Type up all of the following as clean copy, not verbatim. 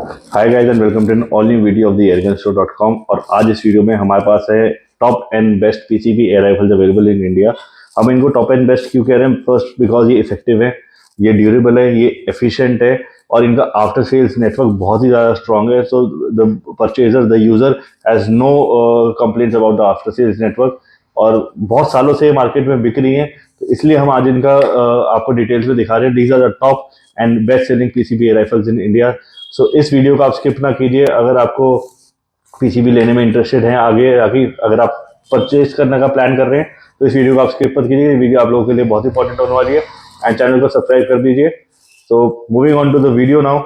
Hi guys and welcome to an all new video of the airgunstore.com। और आज इस वीडियो में हमारे पास है top and best PCB air rifles available in India. हम इनको टॉप एंड बेस्ट क्यों कह रहे हैं? फर्स्ट बिकॉज ये इफेक्टिव है, ये ड्यूरेबल है, ये एफिशिएंट है और इनका आफ्टर सेल्स नेटवर्क बहुत ही ज़्यादा स्ट्रॉन्ग है। So the purchaser, the user has no complaints about the after sales network और बहुत सालों से मार्केट में बिक रही हैं। तो इसलिए हम आज इनका आपको डिटेल्स में दिखा रहे हैं। These are the top and best selling PCB air rifles in India. So इस वीडियो को आप स्किप ना कीजिए। अगर आपको पीसीबी लेने में इंटरेस्टेड है, आगे आगे अगर आप परचेज करने का प्लान कर रहे हैं तो इस वीडियो को आप स्किप मत कीजिए। वीडियो आप लोगों के लिए बहुत इंपॉर्टेंट होने वाली है एंड चैनल को सब्सक्राइब कर दीजिए। तो moving on to the video now.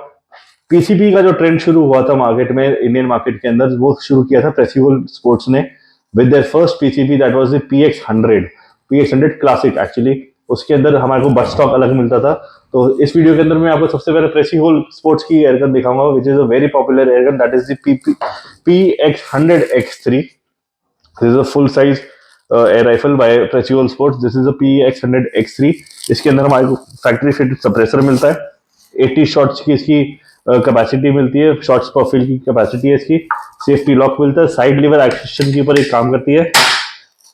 PCB का जो ट्रेंड शुरू हुआ था मार्केट में, इंडियन मार्केट के अंदर, वो शुरू किया था प्रेसिबल स्पोर्ट्स ने with their first PCB that was the px 100 classic actually. उसके अंदर हमारे को बट स्टॉक अलग मिलता था। तो इस वीडियो के अंदर मैं आपको सबसे पहले प्रेसिबल स्पोर्ट्स की एयरगन दिखाऊंगा which is a very popular airgun, that is the PX100X3। This is a full size air rifle by Precihole sports. This is a PX100X3। इसके अंदर हमारे को फैक्ट्री फिटेड सप्रेसर मिलता है। 80 शॉट्स की इसकी कैपेसिटी मिलती है, शॉट्स पर फिल की कैपेसिटी है इसकी। सेफ्टी लॉक मिलता है, साइड लीवर एक्शन के ऊपर एक काम करती है।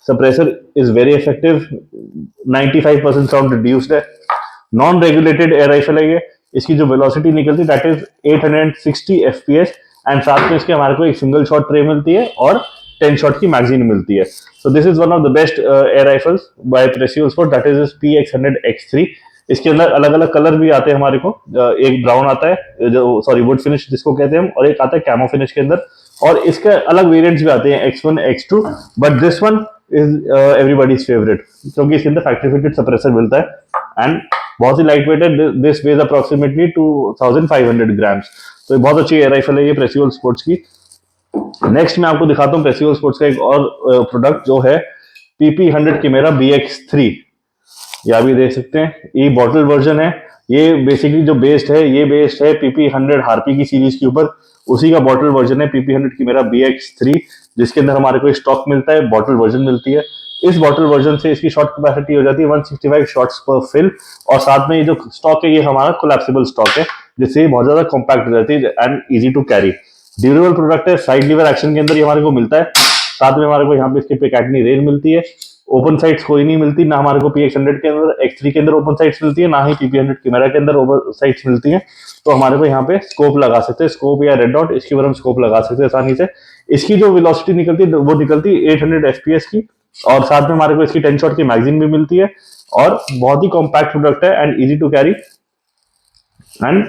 Suppressor is very effective, 95% sound reduced है। नॉन रेगुलेटेड एयर राइफल है ये। इसकी जो वेलोसिटी निकलती है दैट इज 860 FPS एंड साथ में इसके हमारे को एक सिंगल शॉट ट्रे मिलती है और 10 शॉट की मैगजीन मिलती है। So this is one of the best air rifles by Precihole sport, that is PX100X3। इसके अंदर अलग अलग कलर भी आते हैं हमारे को। एक ब्राउन आता है, जो सॉरी वुड फिनिश जिसको कहते हैं हम, और एक आता है कैमो फिनिश के अंदर। और इसके अलग वेरिएंट्स भी आते हैं, X1 X2, but this one is everybody's favourite क्योंकि इसके अंदर फैक्ट्री फिटेड सप्रेसर मिलता है एंड बहुत ही लाइट वेट है। This weighs approximately 2500 grams. तो ये बहुत अच्छी एयर राइफल है ये प्रेसिबल स्पोर्ट्स की। नेक्स्ट मैं आपको दिखाता हूँ प्रेसिबल स्पोर्ट्स का एक और प्रोडक्ट जो है PP100 Chimera BX3। ये आप भी देख सकते हैं, ये बॉटल वर्जन है। ये बेसिकली जो बेस्ड है, ये बेस्ड है PP100 हार्पी की सीरीज के ऊपर। उसी का बॉटल वर्जन है PP100 Chimera BX3, जिसके अंदर हमारे को स्टॉक मिलता है, बॉटल वर्जन मिलती है। इस बॉटल वर्जन से इसकी शॉट कैपेसिटी हो जाती है 165 शॉट्स पर फिल। और साथ में ये जो स्टॉक है ये हमारा कोलैप्सिबल स्टॉक है, जिससे ये बहुत ज्यादा कॉम्पैक्ट हो जाती है and easy to carry. Durable product है। साइड लीवर एक्शन के अंदर ये हमारे को मिलता है। साथ में हमारे को यहाँ पे इसके पिकैटनी रेल मिलती है। ओपन साइड्स कोई नहीं मिलती, ना हमारे को PX100 के अंदर, X3 के अंदर ओपन साइड्स मिलती है, ना ही PP100 कैमरा के अंदर ओपन साइड्स मिलती है। तो हमारे को यहाँ पे स्कोप लगा सकते हैं, स्कोप या रेड डॉट, इसके ऊपर हम स्कोप लगा सकते हैं आसानी से। इसकी जो वेलोसिटी निकलती है वो निकलती है 800 FPS की। और साथ में हमारे को इसकी 10 शॉट की मैगजीन भी मिलती है और बहुत ही कॉम्पैक्ट प्रोडक्ट है and easy to carry and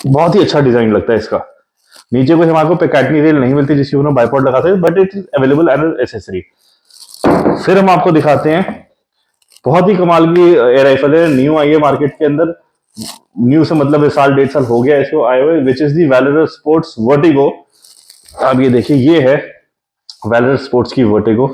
बहुत ही अच्छा डिजाइन लगता है इसका। नीचे कोई हमारे को पिकैटनी रेल नहीं मिलती जिसकी उन्होंने बाइपॉड लगाते हैं, but it is available as accessory. फिर हम आपको दिखाते हैं बहुत ही कमाल की एयर राइफल है, न्यू आई है मार्केट के अंदर। न्यू से मतलब इस साल 1.5 साल हो गया इसको आए हुए, which is the Valor sports Vertigo. अब ये देखिए, ये है वैलोर स्पोर्ट्स की वर्टिगो।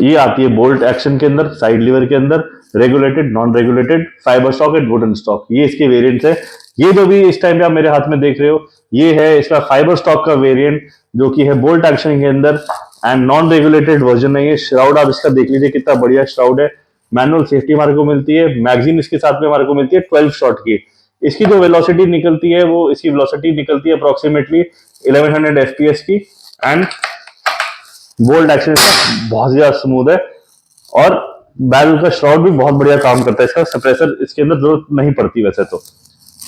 ये आती है बोल्ट एक्शन के अंदर, साइड लीवर के अंदर, regulated, non regulated, fibre stock and wooden stock, ये इसके वेरिएंट्स है। ये जो भी इस टाइम पे आप मेरे हाथ में देख रहे हो, ये है इसका फाइबर स्टॉक का वेरिएंट, जो कि है बोल्ट एक्शन के अंदर एंड नॉन रेगुलेटेड वर्जन है ये। श्राउड आप इसका देख लीजिए, कितना बढ़िया श्राउड है। मैनुअल सेफ्टी हमारे को मिलती है। मैगजीन इसके साथ में हमारे को मिलती है 12 शॉट की। इसकी जो वेलोसिटी निकलती है, वो इसकी वेलोसिटी निकलती है अप्रोक्सीमेटली 1100 FPS की एंड बोल्ट एक्शन इसका बहुत ज्यादा स्मूथ है। और बैरल का श्राउड भी बहुत बढ़िया काम करता है। इसका सप्रेसर इसके अंदर जरूरत नहीं पड़ती वैसे तो।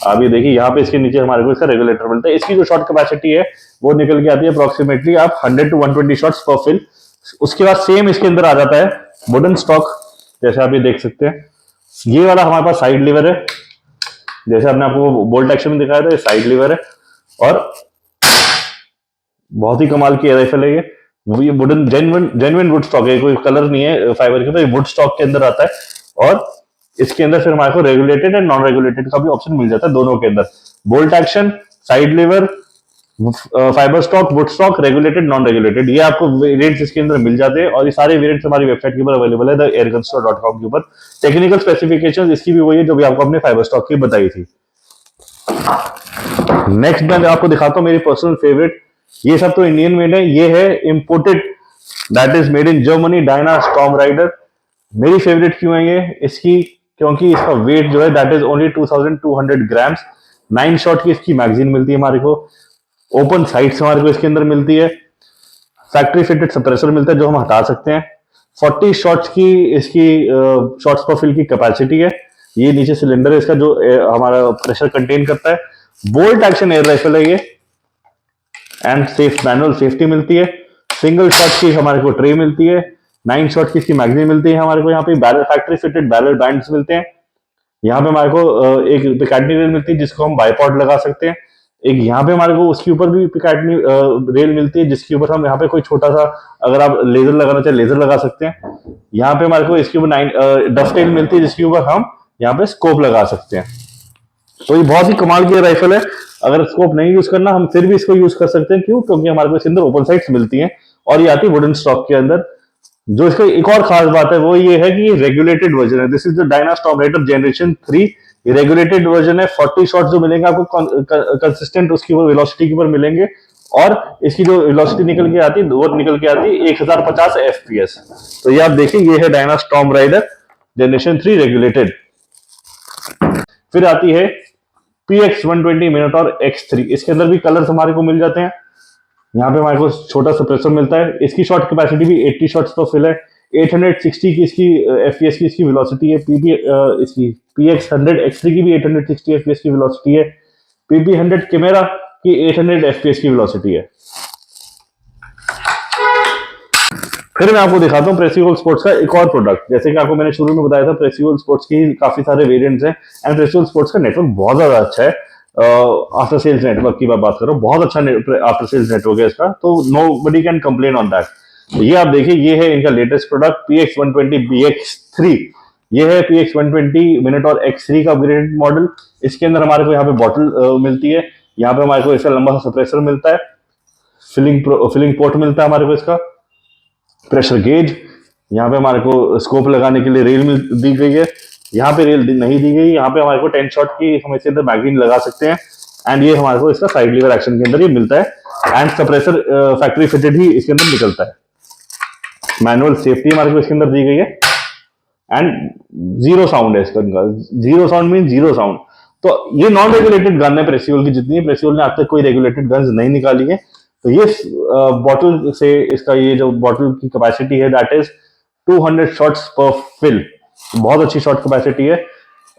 आप ये देखिए, यहाँ पे इसके नीचे हमारे को इसका रेगुलेटर मिलता है। इसकी जो शॉट कैपेसिटी है वो निकल के आती है अप्रोक्सीमेटली आप 100 to 120 शॉट्स पर फिल। उसके बाद सेम इसके अंदर आ जाता है वुडन स्टॉक, जैसे आप ये देख सकते हैं। ये वाला हमारे पास साइड लीवर है, जैसे हमने आपको बोल्ट एक्शन में दिखाया था, ये साइड लीवर है और बहुत ही कमाल की एयर राइफल है ये वुडन जेन्युइन वुड स्टॉक है, कोई कलर नहीं है फाइबर के, तो ये वुड स्टॉक के अंदर आता है। और इसके अंदर फिर हमारे को रेगुलेटेड एंड नॉन रेगुलेटेड का भी ऑप्शन मिल जाता है दोनों के अंदर। Bolt action, side lever, fiber stock, wood stock, regulated, non regulated, ये आपको वेरिएंट्स इसके अंदर मिल जाते हैं। और ये सारे वेरिएंट्स हमारी वेबसाइट के ऊपर अवेलेबल है, theairgunstore.com के ऊपर। टेक्निकल स्पेसिफिकेशंस इसकी भी वही है जो भी आपको अपने फाइबर स्टॉक की बताई थी। नेक्स्ट मैं आपको दिखाता हूँ मेरी पर्सनल फेवरेट। ये सब तो इंडियन मेड है, ये है imported, that is made in Germany, Diana Storm Rider. मेरी फेवरेट क्यों है ये? इसकी क्योंकि इसका वेट जो है that is only 2200 grams. 9 shot की इसकी मैगजीन मिलती है हमारे को। ओपन साइट्स हमारे को इसके अंदर मिलती है। फैक्ट्री फिटेड सप्रेसर मिलता है जो हम हटा सकते हैं। 40 शॉट्स की इसकी शॉट्स पर फिल की कैपेसिटी है। ये नीचे सिलेंडर है इसका जो हमारा प्रेशर कंटेन करता है। बोल्ट एक्शन एयर राइफल है ये, एंड सेफ मैनुअल सेफ्टी मिलती है। सिंगल शॉट की हमारे को ट्रे मिलती है। 9 शॉट की इसकी मैगजीन मिलती है हमारे को। यहाँ पे barrel factory fitted barrel bands मिलते हैं। यहाँ पे हमारे को एक पिकाटनी रेल मिलती है जिसको हम बाईपॉड लगा सकते हैं। एक यहाँ पे हमारे को उसके ऊपर भी पिकाटनी रेल मिलती है जिसके ऊपर हम यहाँ पे कोई छोटा सा अगर आप लेजर लगाना चाहे लेजर लगा सकते हैं। यहाँ पे हमारे को इसके ऊपर 9 डफटेल मिलती है जिसके ऊपर हम यहाँ पे स्कोप लगा सकते हैं। तो ये बहुत ही कमाल की राइफल है। अगर स्कोप नहीं यूज करना हम फिर भी इसको यूज कर सकते हैं। क्यों? क्योंकि हमारे को इसके अंदर ओपन साइट्स मिलती हैं और ये आती है वुडन स्टॉक के अंदर। जो इसका एक और खास बात है वो ये है कि ये रेगुलेटेड वर्जन है। This is the Diana Storm Rider generation 3। ये रेगुलेटेड वर्जन है। 40 शॉट्स जो मिलेंगे आपको कंसिस्टेंट उसकी ऊपर वेलोसिटी के ऊपर मिलेंगे, और इसकी जो वेलोसिटी निकल के आती है वो निकल के आती है 1050 एफपीएस। तो ये आप देखिए, ये है Diana Storm Rider generation 3 regulated. फिर आती है PX120 मिनोटॉर X3। इसके अंदर भी कलर्स हमारे को मिल जाते हैं। यहाँ पे हमारे को छोटा सप्रेसर मिलता है। इसकी शॉट कैपेसिटी भी 80 शॉट्स तो फिल है। 860 की इसकी एफपीएस की इसकी वेलोसिटी है। इसकी PX100 X3 की भी 860 एफपीएस की वेलोसिटी है। PP100 कैमेरा की 800 एफपीएस की वेलोसिटी है। फिर मैं आपको दिखाता हूँ प्रेसियोल स्पोर्ट्स का एक और प्रोडक्ट। जैसे कि आपको मैंने शुरू में बताया था, प्रेसियोल स्पोर्ट्स की काफी सारे वेरिएंट्स हैं, एंड प्रेसियोल स्पोर्ट्स का नेटवर्क बहुत ज्यादा अच्छा है। आफ्टर सेल्स नेटवर्क की मैं बात कर रहा हूँ, बहुत अच्छा आफ्टर सेल्स नेटवर्क है इसका, तो nobody can complain on that. ये आप देखिए, ये है इनका लेटेस्ट प्रोडक्ट PX120 BX3। ये है PX120 मिनोटॉर X3 का अपग्रेडेड मॉडल। इसके अंदर हमारे को यहाँ पे बॉटल मिलती है। यहाँ पे हमारे को इसका लंबा सा सप्रेसर मिलता है। फिलिंग पोर्ट मिलता है हमारे को इसका। प्रेशर गेज, यहाँ पे हमारे को स्कोप लगाने के लिए रेल दी गई है। यहाँ पे रेल नहीं दी गई। यहाँ पे हमारे को 10 शॉट की हम इसके अंदर मैगजीन लगा सकते हैं, एंड ये हमारे को इसका साइड लीवर एक्शन के अंदर ये मिलता है, एंड सप्रेसर फैक्ट्री फिटेड ही इसके अंदर निकलता है। मैनुअल सेफ्टी हमारे को इसके अंदर दी गई है, एंड जीरो साउंड है इसका। Zero sound mean zero sound. तो ये नॉन रेगुलेटेड गन है प्रेसियोल की। जितनी प्रेसियोल ने आज तक कोई रेगुलेटेड गन्स नहीं निकाली है। तो ये बॉटल से इसका ये जो बॉटल की कैपेसिटी है दैट इज 200 शॉट्स पर फिल। बहुत अच्छी शॉट कैपेसिटी है।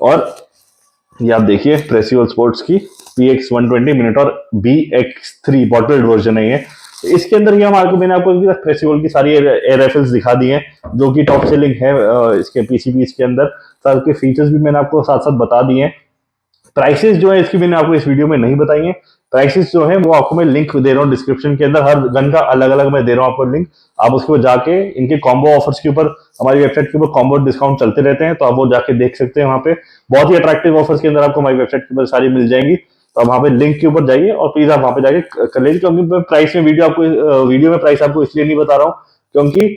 और ये आप देखिए प्रेसियोल स्पोर्ट्स की PX120 मिनोटॉर BX3 बॉटल्ड वर्जन है ये। इसके अंदर ये हमारे को, मैंने आपको प्रेसियोल की सारी एयर राइफल्स दिखा दी हैं जो कि टॉप सेलिंग है इसके पीसीबी के अंदर। सारे के फीचर्स भी मैंने आपको साथ साथ बता दिए हैं। प्राइसेस जो है इसकी मैंने आपको इस वीडियो में नहीं बताई है। प्राइसेस जो है वो आपको मैं लिंक दे रहा हूँ डिस्क्रिप्शन के अंदर। हर गन का अलग अलग मैं दे रहा हूँ आपको लिंक। आप उसके ऊपर जाके इनके कॉम्बो ऑफर्स के ऊपर, हमारी वेबसाइट के ऊपर कॉम्बो डिस्काउंट चलते रहते हैं, तो आप वो जाके देख सकते हैं। वहाँ पे बहुत ही अट्रैक्टिव ऑफर्स के अंदर आपको हमारी वेबसाइट के ऊपर सारी मिल जाएंगी। तो आप वहाँ पे लिंक के ऊपर जाइए और प्लीज आप वहाँ पे जाके कर लीजिए। क्योंकि मैं प्राइस में वीडियो में प्राइस आपको इसलिए नहीं बता रहा हूँ क्योंकि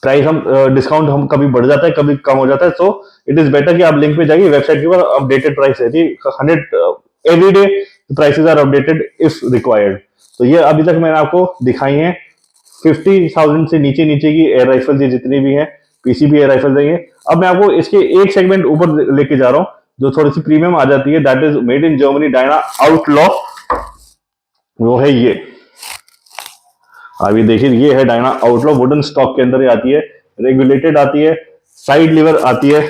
प्राइस हम डिस्काउंट हम कभी बढ़ जाता है कभी कम हो जाता है। सो इट इज बेटर कि आप लिंक पे जाइए। वेबसाइट के ऊपर अपडेटेड प्राइस रहती है 100 every day. Prices are updated if required. तो ये अभी तक मैंने आपको दिखाई है 50,000 से नीचे नीचे की एयर राइफल्स, ये जितनी भी हैं पीसीबी एयर राइफल्स है ये। अब मैं आपको इसके एक सेगमेंट ऊपर लेके जा रहा हूँ जो थोड़ी सी प्रीमियम आ जाती है, that is made in Germany Diana outlaw. वो है ये। अभी देखिए, ये है डायना आउटलॉ। वुडन स्टॉक के अंदर आती है, रेगुलेटेड आती है, साइड लीवर आती है,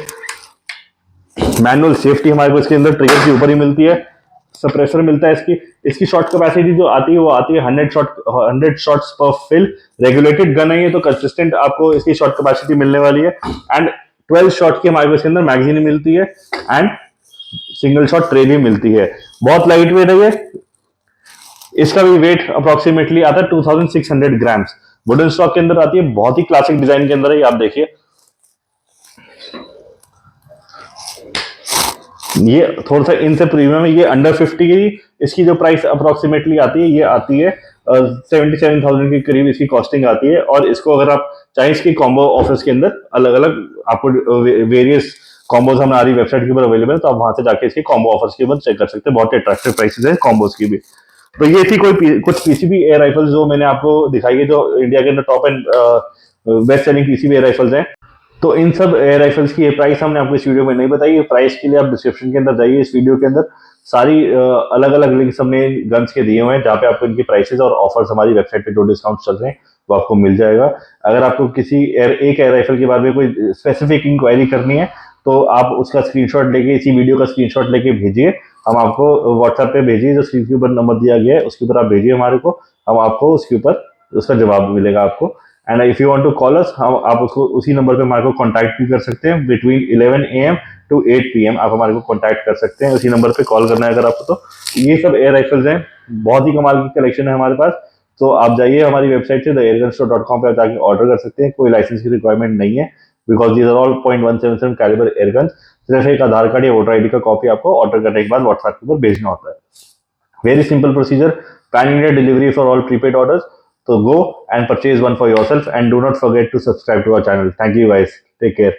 मैनुअल सेफ्टी हमारे को इसके अंदर ट्रिगर के ऊपर ही मिलती है, सप्रेसर मिलता है। इसकी शॉट कैपेसिटी जो आती है वो आती है 100 शॉट्स पर फिल। रेगुलेटेड गन है ये, तो कंसिस्टेंट आपको इसकी शॉट कैपेसिटी मिलने वाली है। एंड 12 शॉट की हमारे को इसके अंदर मैगजीन मिलती है, एंड सिंगल शॉट ट्रे भी मिलती है। बहुत लाइट वेट है ये। इसका भी वेट अप्रोक्सीमेटली आता है 2600 ग्राम्स। वुडन स्टॉक के अंदर आती है, बहुत ही क्लासिक डिजाइन के अंदर है। आप देखिए, ये थोड़ा सा इनसे प्रीमियम है, ये अंडर 50 की इसकी जो प्राइस अप्रोक्सीमेटली आती है, ये आती है 77,000 के करीब इसकी कॉस्टिंग आती है। और इसको अगर आप चाहें इसकी कॉम्बो ऑफर्स के अंदर अलग अलग आपको वेरियस कॉम्बोज हमारी वेबसाइट के ऊपर अवेलेबल है, तो आप वहां से जाके इसकी कॉम्बो ऑफर्स के ऊपर चेक कर सकते हैं। बहुत अट्रैक्टिव प्राइसेस है कॉम्बोज की भी। तो ये थी कुछ पीसीबी एयर राइफल्स जो मैंने आपको दिखाई है, जो इंडिया के अंदर top and best selling PCB air rifles हैं। तो इन सब एयर राइफल्स की ये प्राइस हमने आपको इस वीडियो में नहीं बताई। प्राइस के लिए आप डिस्क्रिप्शन के अंदर जाइए, इस वीडियो के अंदर सारी अलग अलग लिंक्स हमने गन्स के दिए हुए हैं, जहाँ पे आपको इनकी प्राइसेस और ऑफर्स हमारी वेबसाइट पे जो डिस्काउंट चल रहे हैं वो आपको मिल जाएगा। अगर आपको किसी एक एयर राइफल के बारे में कोई स्पेसिफिक इंक्वायरी करनी है तो आप उसका स्क्रीनशॉट लेके, इसी वीडियो का स्क्रीनशॉट लेके भेजिए, हम आपको व्हाट्सएप पे भेजिए, जो स्क्रीन के ऊपर नंबर दिया गया है उसके ऊपर आप भेजिए हमारे को, हम आपको उसके ऊपर उसका जवाब मिलेगा आपको। And if you want to call us, हम आप उसको उसी नंबर पे हमारे को कांटेक्ट भी कर सकते हैं। बिटवीन 11 AM टू 8 PM आप हमारे को कांटेक्ट कर सकते हैं, उसी नंबर पे कॉल करना है अगर आपको। तो ये सब एयर राइफल्स हैं, बहुत ही कमाल की कलेक्शन है हमारे पास। तो आप जाइए हमारी वेबसाइट से theairgunstore.com पे जाके ऑर्डर कर सकते हैं, कोई लाइसेंस की रिक्वायरमेंट नहीं है, because these are all .177 caliber airgun. सिर्फ एक आधार कार्ड या वोटर आईडी का कॉपी आपको ऑर्डर करने के बाद व्हाट्सएप के ऊपर भेजना होता है। Very simple procedure. Pan India delivery for all prepaid orders. So go and purchase one for yourself and do not forget to subscribe to our channel. Thank you guys. Take care.